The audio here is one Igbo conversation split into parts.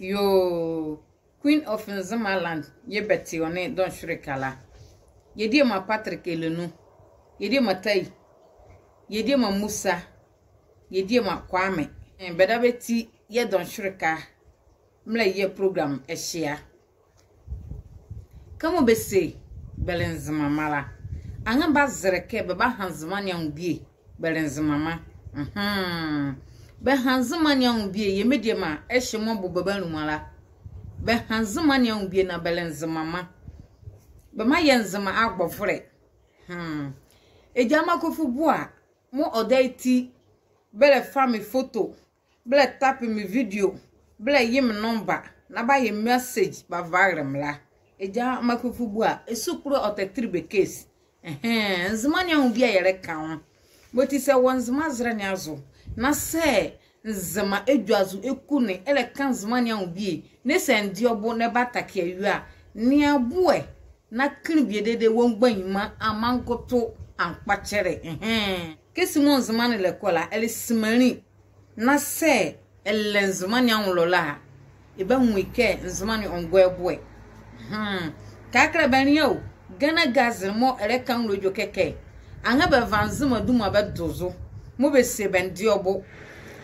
Yo, Queen of Nzamaland, ye Betty on it, don't shrikala. Ye dear my Patrick Elenu, ye dear my Tai, ye dear my Musa, ye dear my Kwame, and better Betty, ye don't shrika. Mla ye program a share. Come on, Bessie, Belenzamala. Angamba Zereke, Baba Hansmania be, Belenzamama. Be Hansmania be, ye mediama, Eshimon Bubanumala. Be Hansmania be na Belenzamama. Be my Yanzama agbo fre. E jama kofu boa, mo odaiti, bele family photo, bele tap me video, bele yim number, na ba ye message ba viral la. Eja makofu boa, esupro otetribe case. Nzimani ahubia yere kan. Boti se wanzima zra nyazo. Na se nzima edwazu ekune ele kan zimani ahubie. Ne se ndi obo ne batake awia. Ni aboe na klibie dede wongbanima amankoto ankpachere. Kesi mo nzimani le kola ele simani. Na se ele nzimani aholola. Ebe nwike nzimani ongwe boe. Kakra banyo Gana gazir mo elekan rojo keke. Anga be vanzima duma be dozo. Mo be se bendi obo.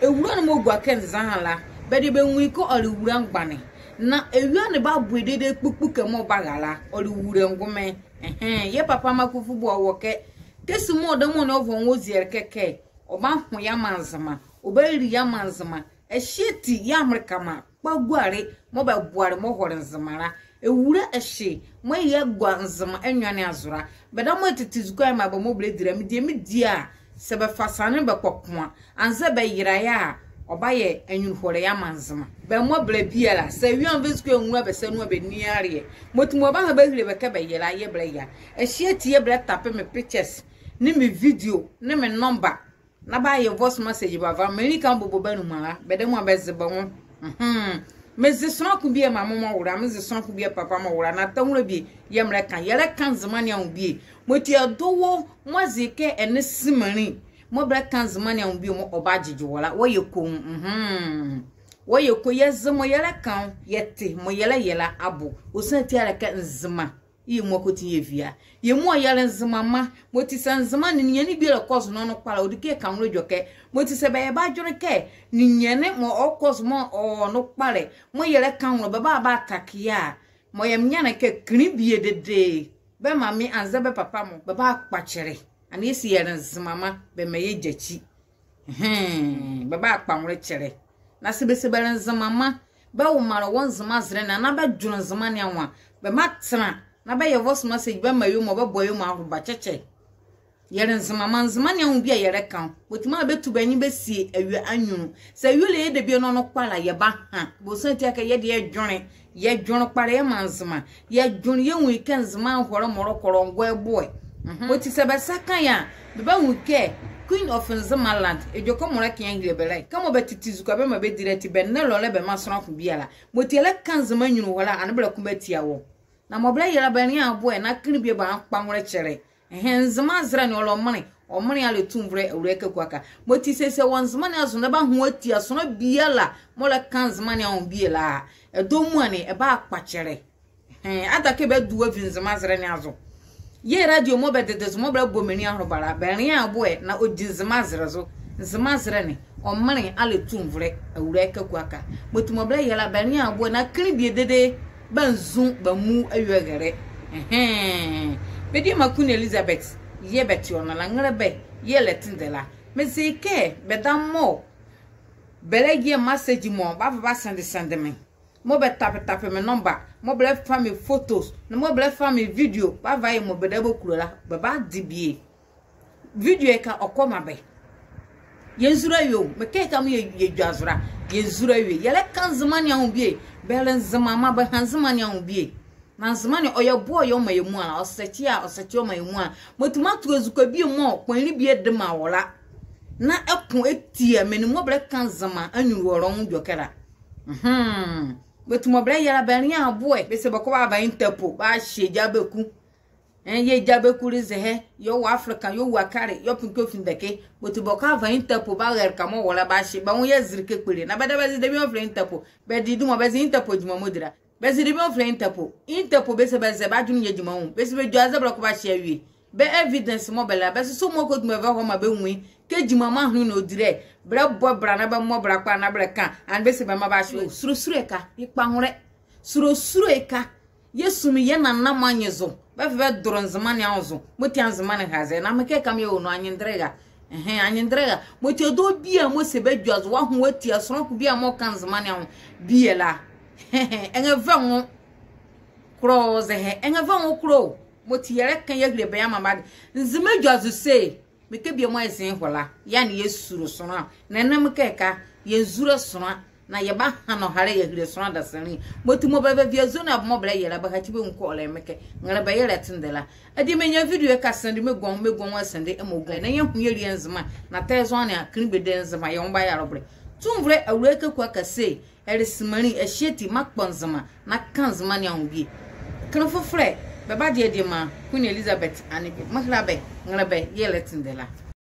Ewura no mo gwa ken zanhala. Be de be nwi ko ori wura ngbane. Na ewia ne ba buedede kpukpu ke mo bagala. Ori wura ngume. Ye papa makufu bo woke. Kesi mo de mo no von wozier keke. Oba hu ya manzama. Oba ri ya manzama. Esheti ya Amerikama. Bagware mo be buare mo horinzamara. Ewura ehye mo ye gwa nzama enwane azura beda mo titizukwa ma ba mo bledira mi dia se be fasane be kokkoa anze be yiraya obaye enwun hore ya manzama be mo ble biala se wian vesku enwura be se no be niare motumo ba ha ba hire be ka be yira ye ble ya ehye tie ble tape me pictures ni me video ni me number na ba ye voice message ba va me ni kan bobo banu mara be de mo be zeba won Mezi sonku biye mama wura mezi sonku biye papa ma wura na tanwura bi yemre kan yele kan zamani an biye moti adowo mwazike ene simani mo bre kan zamani an biye mo obajiji wala woye ko woye ko yezmo yele kan yete mo yela abo osanti ala kan zama yi mo ko tin yevia ye mo yele nzama ma moti san zama ni nyani bi le koso no kwala odike kan rojoke moti se be ba joreke ni nyane mo okoso mo no kwale mo yele kan no baba ba takia mo yem nyane ke kribie dede be mami anze be papa mo baba akpachere ani esi yele nzama ma be meye jachi baba akpanwre chere na sebe nzama ma be wo mara won zama zre na be djun zama ne anwa be matna na ba ye voice message ba mayo mo ba boyo ma ba cheche yere nzima manzima ne hu bia yere kan botima betu banyi besie awie anwunu se yule ye de bi no kwala ye ba ha bo santi aka ye de ye dwone kwala ye manzima ye dwone ye hu ikan zima horo moro korongo eboy boti se be saka ya be ba hu ke Queen of Nzamaland ejoko mora kian grebele kamo betitizu kwa be ma be direct be ne lole be masona ku biala motiele kan zima nwunu wala anbele ku betia wo na mobile yela bani aboe na kinibie ba kpanwre chere nzama zra ni omani ale tumvre ureke kwaka moti sese wonzama ni azu na ba hu ati aso biala mole kanzama ni on biela edomu ani e ba akpachere atake be duwe vinzama zra ni azu ye radio mo be dedezo mo bla bomani ahobara bani aboe na odinzama zra zo nzama zra ni omani ale tumvre ureke kwaka moti mobile yela bani aboe na kinibie dede banzu bamu ayegere bedi makuni Elizabeth ye beti ona la ngrebe ye letindela mezike bedamo belege message mo ba send me mo be tap me number mo ble family photos no mo ble family video ba vai mo bedabo kurola baba dibie video e ka okoma be yezura yo meke ka mo ye dwazura yezura yo yele kan zamani an bie belen zamama ba han zamani an bie na zamani oyo boy yo mayemu ala osechi o mayemu a motuma tu ezuko bie mo kwanri bie de ma wola na epon etie meni mo ble kan zama anyu woro ndokera motuma ble yara bani an boy be se bako ba interpol ba sheja beku ye jabe kuri zehe yo wa Africa yo wa kare yo pinko findeke boti boka va interpo ba ger kamo wala ba shi ba won ye zirke kuri na bada ba de bi ofle interpo be di dum ba zi interpo juma modira be zi de bi ofle interpo be se ba dun ye juma won be se be joaza bra ko ba shi awie be evidence mo bela be so mo ko dum eva ho ma be nwi ke juma ma hunu no dire bra bo bra na ba mo bra kwa na bra kan and be se be ma ba shi suru eka ipa hore suru eka yesu mi ye na na manyezo ba fe doron zaman ya ozo moti an zaman haze na meke kam ye onu anyindrega anyindrega moti do bia mo se be dwazo wa ho wati asoro ku bia mo kan zaman ya bia la enga vanwo croze enga vanwo kro moti yere kan ye grebe ya mama nzima dwazo se meke bia mo esen hola ya na yesuru soro na na meke ka ye zuro soro na ye ba hano hare ye gire so da sani moti mo bebe via zona mo bele ye la ba hati be nko ole meke ngara ba ye letindela adi menya video ka sande me gon wasande emogun na ye hu ye rienzma na tezo ne akrin be denzma ye mba ya robre tumvre awure ke kwa ka se erisimani eheti makponzma na kanzma ne anbi kan fofre be ba de ma Queen Elizabeth ani be mahlabe ngara ba ye letindela